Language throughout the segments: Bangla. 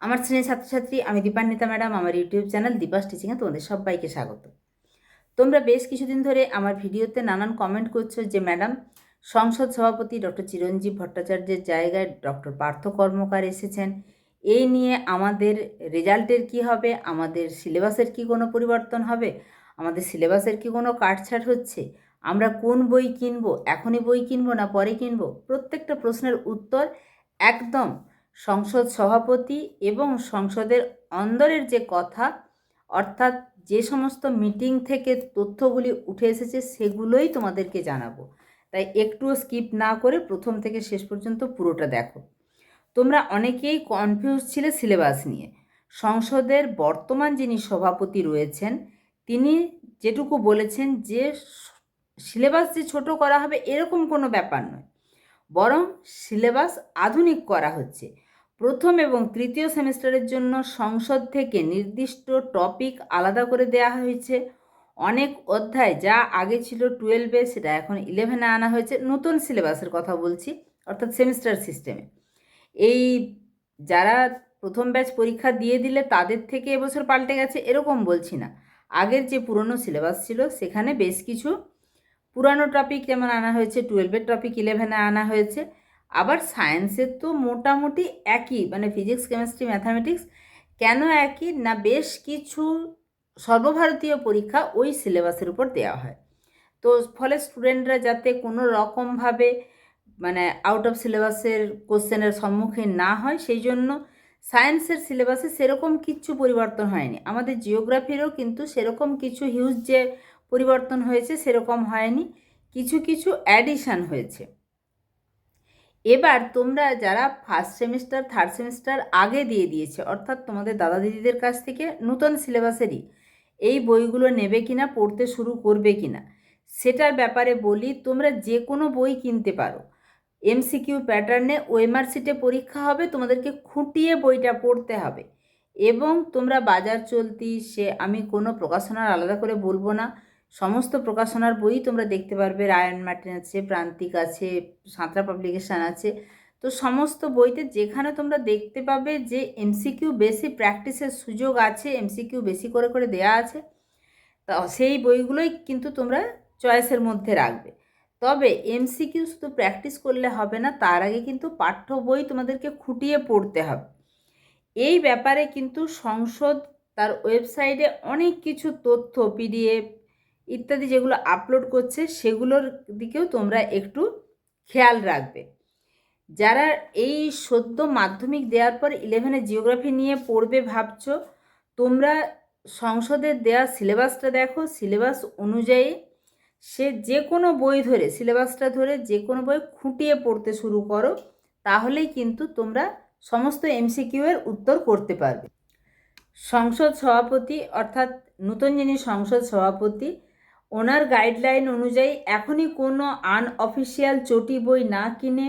আমার শ্রেণীর ছাত্রছাত্রী, আমি দীপান্বিতা ম্যাডাম। আমার ইউটিউব চ্যানেল দীপাস টিচিংয়ে তোমাদের সবাইকে স্বাগত। তোমরা বেশ কিছুদিন ধরে আমার ভিডিওতে নানান কমেন্ট করছো যে ম্যাডাম, সংসদ সভাপতি ডক্টর চিরঞ্জীব ভট্টাচার্যের জায়গায় ডক্টর পার্থ কর্মকার এসেছেন। এই নিয়ে আমাদের রেজাল্টের কি হবে, আমাদের সিলেবাসের কি কোনো পরিবর্তন হবে, আমাদের সিলেবাসের কি কোনো কাটছাট হচ্ছে, আমরা কোন বই কিনবো, এখনই বই কিনবো না পরে কিনবো, প্রত্যেকটা প্রশ্নের উত্তর একদম সংসদ সভাপতি এবং সংসদের অন্দরের যে কথা, অর্থাৎ যে সমস্ত মিটিং থেকে তথ্যগুলি উঠে এসেছে সেগুলোই তোমাদেরকে জানাবো। তাই একটুও স্কিপ না করে প্রথম থেকে শেষ পর্যন্ত পুরোটা দেখো। তোমরা অনেকেই কনফিউজ ছিলে সিলেবাস নিয়ে। সংসদের বর্তমান যিনি সভাপতি রয়েছেন তিনি যেটুকু বলেছেন যে সিলেবাস যে ছোট করা হবে এরকম কোনো ব্যাপার নয়, বরং সিলেবাস আধুনিক করা হচ্ছে। প্রথম এবং তৃতীয় সেমিস্টারের জন্য সংসদ থেকে নির্দিষ্ট টপিক আলাদা করে দেওয়া হয়েছে। অনেক অধ্যায় যা আগে ছিল 12-এ সেটা এখন 11-এ আনা হয়েছে। নতুন সিলেবাসের কথা বলছি, অর্থাৎ সেমিস্টার সিস্টেমে। এই যারা প্রথম ব্যাচ পরীক্ষা দিয়ে দিলে তাদের থেকে এবছর পাল্টে গেছে এরকম বলছি না। আগের যে পুরনো সিলেবাস ছিল সেখানে বেশ কিছু পুরানো টপিক যেমন আনা হয়েছে, 12-এর টপিক 11-এ আনা হয়েছে। আবার সায়েন্সের তো মোটামুটি একই, মানে ফিজিক্স, কেমিস্ট্রি, ম্যাথামেটিক্স। কেন একই না, বেশ কিছু সর্বভারতীয় পরীক্ষা ওই সিলেবাসের উপর দেওয়া হয়। তো ফলে স্টুডেন্টরা যাতে কোনো রকমভাবে মানে আউট অফ সিলেবাসের কোশ্চেনের সম্মুখীন না হয় সেই জন্য সায়েন্সের সিলেবাসে সেরকম কিচ্ছু পরিবর্তন হয়নি। আমাদের জিওগ্রাফিরও কিন্তু সেরকম কিছু হিউজ যে পরিবর্তন হয়েছে সেরকম হয়নি, কিছু কিছু অ্যাডিশান হয়েছে। এবার তোমরা যারা ফার্স্ট সেমিস্টার, থার্ড সেমিস্টার আগে দিয়ে দিয়েছে, অর্থাৎ তোমাদের দাদা দিদিদের কাছ থেকে নতুন সিলেবাসেরই এই বইগুলো নেবে কিনা, পড়তে শুরু করবে কিনা সেটার ব্যাপারে বলি। তোমরা যে কোনো বই কিনতে পারো, এমসিকিউ প্যাটার্নে ওএমআর শিটে পরীক্ষা হবে, তোমাদেরকে খুঁটিয়ে বইটা পড়তে হবে। এবং তোমরা বাজার চলতি, সে আমি কোনো প্রকাশনার আলাদা করে বলবো না, সমস্ত প্রকাশনার বই তোমরা দেখতে পারবে। রায়ান মার্টিন আছে, প্রান্তিক আছে, সাঁতরা পাবলিকেশান আছে। তো সমস্ত বইতে যেখানে তোমরা দেখতে পাবে যে এমসিকিউ বেশি প্র্যাকটিসের সুযোগ আছে, এমসিকিউ বেশি করে করে দেয়া আছে, তা সেই বইগুলোই কিন্তু তোমরা চয়েসের মধ্যে রাখবে। তবে এমসিকিউ শুধু প্র্যাকটিস করলে হবে না, তার আগে কিন্তু পাঠ্য বই তোমাদেরকে খুঁটিয়ে পড়তে হবে। এই ব্যাপারে কিন্তু সংসদ তার ওয়েবসাইটে অনেক কিছু তথ্য, পিডিএফ ইত্যাদি যেগুলো আপলোড করছে সেগুলোর দিকেও তোমরা একটু খেয়াল রাখবে। যারা এই সদ্য মাধ্যমিক দেওয়ার পর 11-এ জিওগ্রাফি নিয়ে পড়বে ভাবছো, তোমরা সংসদের দেওয়া সিলেবাসটা দেখো। সিলেবাস অনুযায়ী সে যে কোনো বই ধরে, সিলেবাসটা ধরে যে কোনো বই খুঁটিয়ে পড়তে শুরু করো, তাহলেই কিন্তু তোমরা সমস্ত এমসিকিউ এর উত্তর করতে পারবে। সংসদ সভাপতি অর্থাৎ নতুন যিনি সংসদ সভাপতি, ওনার গাইডলাইন অনুযায়ী এখনই কোনো আনঅফিসিয়াল চটি বই না কিনে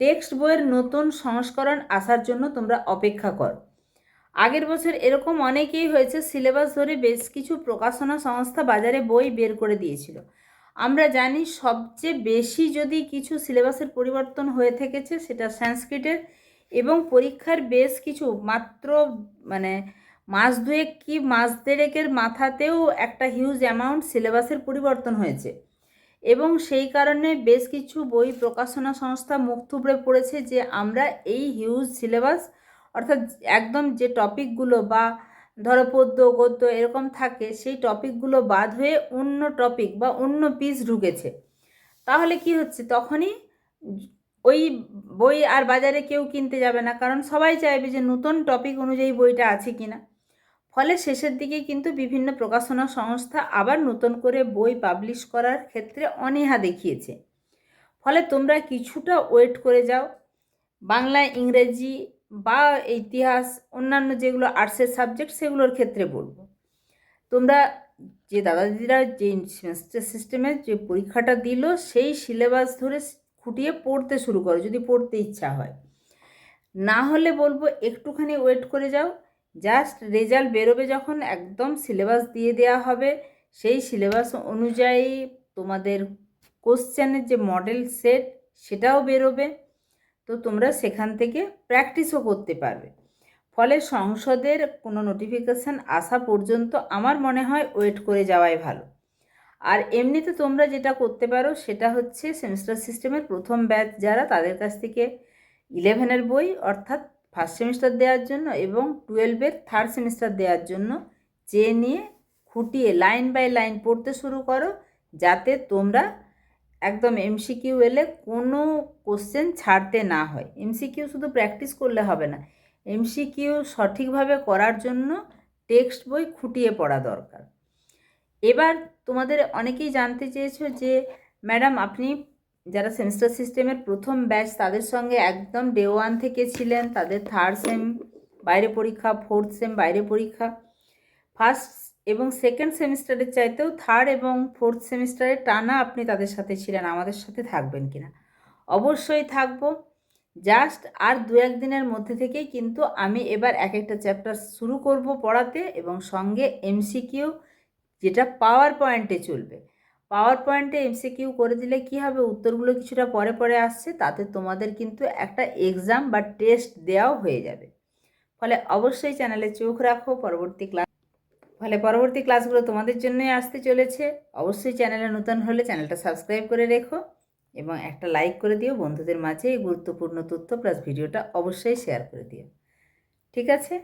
টেক্সট বইয়ের নতুন সংস্করণ আসার জন্য তোমরা অপেক্ষা করো। আগের বছর এরকম অনেকেই হয়েছে, সিলেবাস ধরে বেশ কিছু প্রকাশনা সংস্থা বাজারে বই বের করে দিয়েছিল। আমরা জানি সবচেয়ে বেশি যদি কিছু সিলেবাসের পরিবর্তন হয়ে থেকেছে সেটা সংস্কৃতের, এবং পরীক্ষার বেশ কিছু মাত্র মানে মাস দুয়েক কি মাস দেড়েকের মাথাতেও একটা হিউজ অ্যামাউন্ট সিলেবাসের পরিবর্তন হয়েছে। এবং সেই কারণে বেশ কিছু বই প্রকাশনা সংস্থা মুখ থুবড়ে পড়েছে যে আমরা এই হিউজ সিলেবাস, অর্থাৎ একদম যে টপিকগুলো বা ধরো পদ্য গদ্য এরকম থাকে সেই টপিকগুলো বাদ হয়ে অন্য টপিক বা অন্য পিস ঢুকেছে। তাহলে কি হচ্ছে, তখনই ওই বই আর বাজারে কেউ কিনতে যাবে না, কারণ সবাই চাইবে যে নতুন টপিক অনুযায়ী বইটা আছে কিনা। ফলে শেষের দিকে কিন্তু বিভিন্ন প্রকাশনা সংস্থা আবার নতুন করে বই পাবলিশ করার ক্ষেত্রে অনীহা দেখিয়েছে। ফলে তোমরা কিছুটা ওয়েট করে যাও। বাংলা, ইংরেজি বা ইতিহাস, অন্যান্য যেগুলো আর্টসের সাবজেক্ট সেগুলোর ক্ষেত্রে বলবো, তোমরা যে দাদা দিদিরা যে সেমেস্টার সিস্টেমের যে পরীক্ষাটা দিল সেই সিলেবাস ধরে খুঁটিয়ে পড়তে শুরু করো যদি পড়তে ইচ্ছা হয়। না হলে বলবো একটুখানি ওয়েট করে যাও। জাস্ট রেজাল্ট বেরোবে যখন, একদম সিলেবাস দিয়ে দেওয়া হবে, সেই সিলেবাস অনুযায়ী তোমাদের কোশ্চেনের যে মডেল সেট সেটাও বেরোবে। তো তোমরা সেখান থেকে প্র্যাকটিসও করতে পারবে। ফলে সংসদের কোনো নোটিফিকেশান আসা পর্যন্ত আমার মনে হয় ওয়েট করে যাওয়াই ভালো। আর এমনিতে তোমরা যেটা করতে পারো সেটা হচ্ছে সেমিস্টার সিস্টেমের প্রথম ব্যাচ যারা, তাদের কাছ থেকে 11-এর বই অর্থাৎ ফার্স্ট সেমিস্টার দেওয়ার জন্য এবং 12-এর থার্ড সেমিস্টার দেওয়ার জন্য চেয়ে নিয়ে খুঁটিয়ে লাইন বাই লাইন পড়তে শুরু করো, যাতে তোমরা একদম এমসিকিউ এলে কোনো কোশ্চেন ছাড়তে না হয়। এমসিকিউ শুধু প্র্যাকটিস করলে হবে না, এমসিকিউ সঠিকভাবে করার জন্য টেক্সট বই খুঁটিয়ে পড়া দরকার। এবার তোমাদের অনেকেই জানতে চেয়েছো যে ম্যাডাম আপনি যারা সেমিস্টার সিস্টেমের প্রথম ব্যাচ তাদের সঙ্গে একদম ডে 1 থেকে ছিলেন, তাদের থার্ড সেম বাইরে পরীক্ষা, ফোর্থ সেম বাইরে পরীক্ষা, ফার্স্ট এবং সেকেন্ড সেমিস্টারের চাইতেও থার্ড এবং ফোর্থ সেমিস্টারে টানা আপনি তাদের সাথে ছিলেন, আমাদের সাথে থাকবেন কিনা? অবশ্যই থাকবো। জাস্ট আর 2-1 দিনের মধ্যে থেকেই কিন্তু আমি এবার এক একটা চ্যাপ্টার শুরু করব পড়াতে, এবং সঙ্গে এমসিকিউ যেটা পাওয়ার পয়েন্টে চলবে। পাওয়ার পয়েন্টে এমসিকিউ করে দিলে কি হবে, উত্তরগুলো কিছুটা পরে পরে আসছে, তাতে তোমাদের কিন্তু একটা এক্সাম বা টেস্ট দেওয়াও হয়ে যাবে। ফলে অবশ্যই চ্যানেলে চোখ রাখো, পরবর্তী ক্লাসগুলো তোমাদের জন্যই আসতে চলেছে। অবশ্যই চ্যানেলে নতুন হলে চ্যানেলটা সাবস্ক্রাইব করে রেখো এবং একটা লাইক করে দিও, বন্ধুদের মাঝে এই গুরুত্বপূর্ণ তথ্য প্লাস ভিডিওটা অবশ্যই শেয়ার করে দিও। ঠিক আছে?